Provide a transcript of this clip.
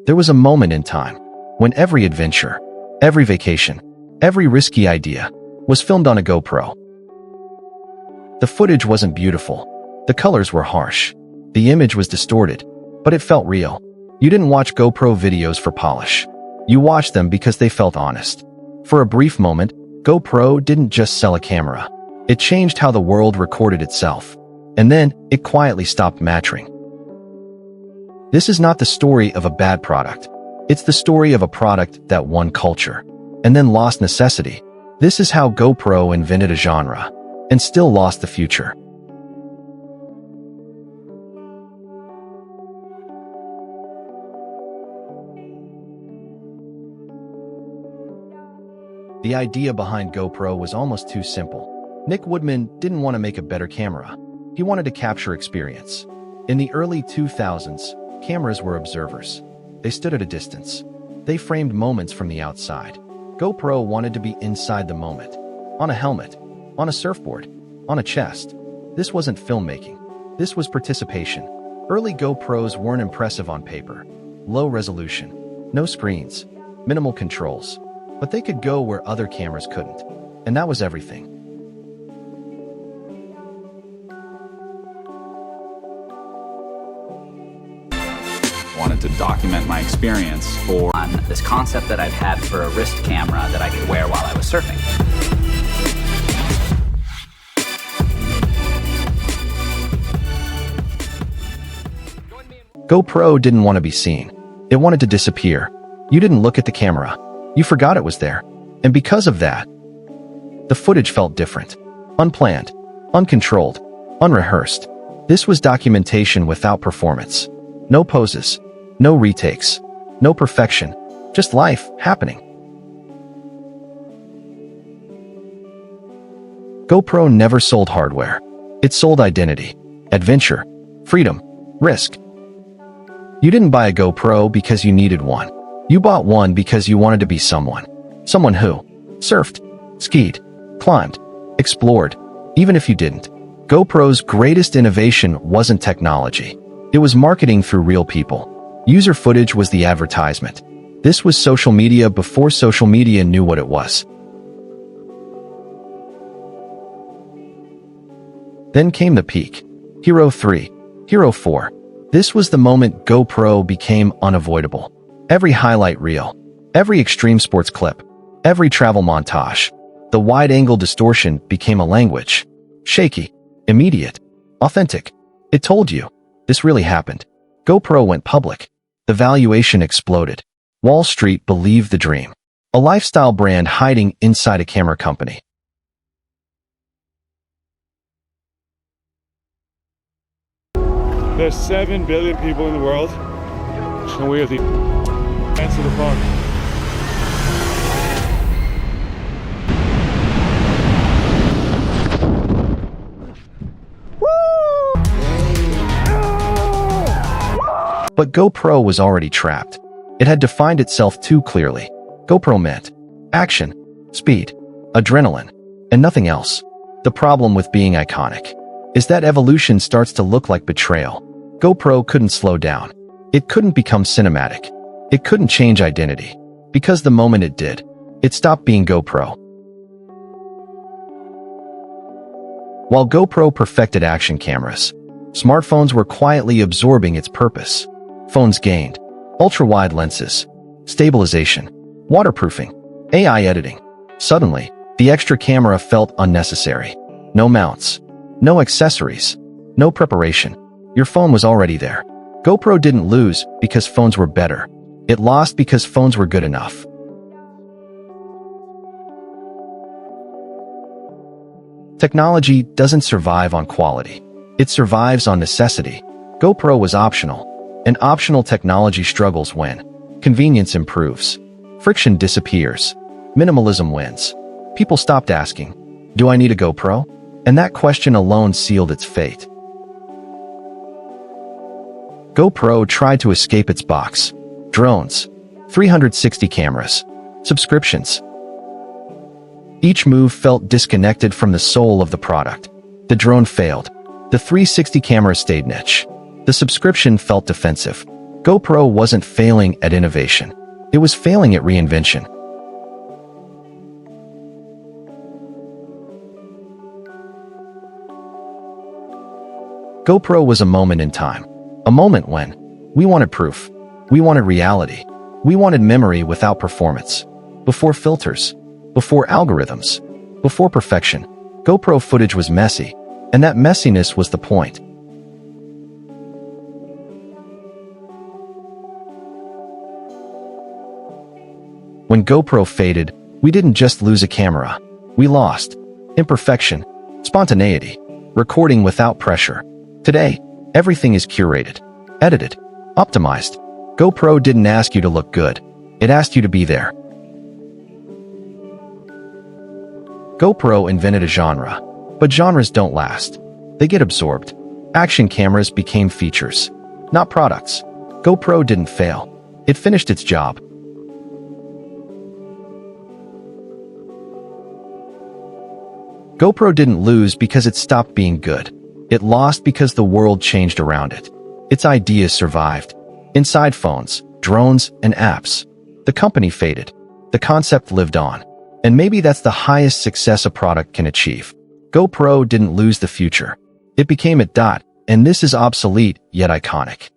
There was a moment in time when every adventure, every vacation, every risky idea was filmed on a GoPro. The footage wasn't beautiful. The colors were harsh. The image was distorted, but it felt real. You didn't watch GoPro videos for polish. You watched them because they felt honest. For a brief moment, GoPro didn't just sell a camera. It changed how the world recorded itself. And then, it quietly stopped mattering. This is not the story of a bad product. It's the story of a product that won culture, and then lost necessity. This is how GoPro invented a genre, and still lost the future. The idea behind GoPro was almost too simple. Nick Woodman didn't want to make a better camera. He wanted to capture experience. In the early 2000s, cameras were observers. They stood at a distance. They framed moments from the outside. GoPro wanted to be inside the moment. On a helmet, on a surfboard, on a chest. This wasn't filmmaking. This was participation. Early GoPros weren't impressive on paper. Low resolution, no screens, minimal controls. But they could go where other cameras couldn't. And that was everything. Wanted to document my experience for on this concept that I've had for a wrist camera that I could wear while I was surfing. GoPro didn't want to be seen. It wanted to disappear. You didn't look at the camera. You forgot it was there. And because of that, the footage felt different. Unplanned, uncontrolled, unrehearsed. This was documentation without performance. No poses, no retakes, no perfection, just life happening. GoPro never sold hardware. It sold identity, adventure, freedom, risk. You didn't buy a GoPro because you needed one. You bought one because you wanted to be someone. Someone who surfed, skied, climbed, explored. Even if you didn't. GoPro's greatest innovation wasn't technology. It was marketing through real people. User footage was the advertisement. This was social media before social media knew what it was. Then came the peak. Hero 3, Hero 4. This was the moment GoPro became unavoidable. Every highlight reel, every extreme sports clip, every travel montage. The wide-angle distortion became a language. Shaky, immediate, authentic. It told you, this really happened. GoPro went public. The valuation exploded. Wall Street believed the dream. A lifestyle brand hiding inside a camera company. There's 7 billion people in the world, and we are the answer the phone. But GoPro was already trapped. It had defined itself too clearly. GoPro meant action, speed, adrenaline, and nothing else. The problem with being iconic is that evolution starts to look like betrayal. GoPro couldn't slow down. It couldn't become cinematic. It couldn't change identity. Because the moment it did, it stopped being GoPro. While GoPro perfected action cameras, smartphones were quietly absorbing its purpose. Phones gained ultra-wide lenses, stabilization, waterproofing, AI editing. Suddenly, the extra camera felt unnecessary. No mounts, no accessories, no preparation. Your phone was already there. GoPro didn't lose because phones were better. It lost because phones were good enough. Technology doesn't survive on quality. It survives on necessity. GoPro was optional. And optional technology struggles when convenience improves, friction disappears, minimalism wins. People stopped asking, "Do I need a GoPro?" And that question alone sealed its fate. GoPro tried to escape its box. Drones, 360 cameras, subscriptions. Each move felt disconnected from the soul of the product. The drone failed. The 360 camera stayed niche. The subscription felt defensive. GoPro wasn't failing at innovation. It was failing at reinvention. GoPro was a moment in time. A moment when we wanted proof. We wanted reality. We wanted memory without performance. Before filters. Before algorithms. Before perfection. GoPro footage was messy, and that messiness was the point. When GoPro faded, we didn't just lose a camera. We lost imperfection, spontaneity, recording without pressure. Today, everything is curated, edited, optimized. GoPro didn't ask you to look good. It asked you to be there. GoPro invented a genre, but genres don't last. They get absorbed. Action cameras became features, not products. GoPro didn't fail. It finished its job. GoPro didn't lose because it stopped being good. It lost because the world changed around it. Its ideas survived. Inside phones, drones, and apps. The company faded. The concept lived on. And maybe that's the highest success a product can achieve. GoPro didn't lose the future. It became a dot, and this is obsolete yet iconic.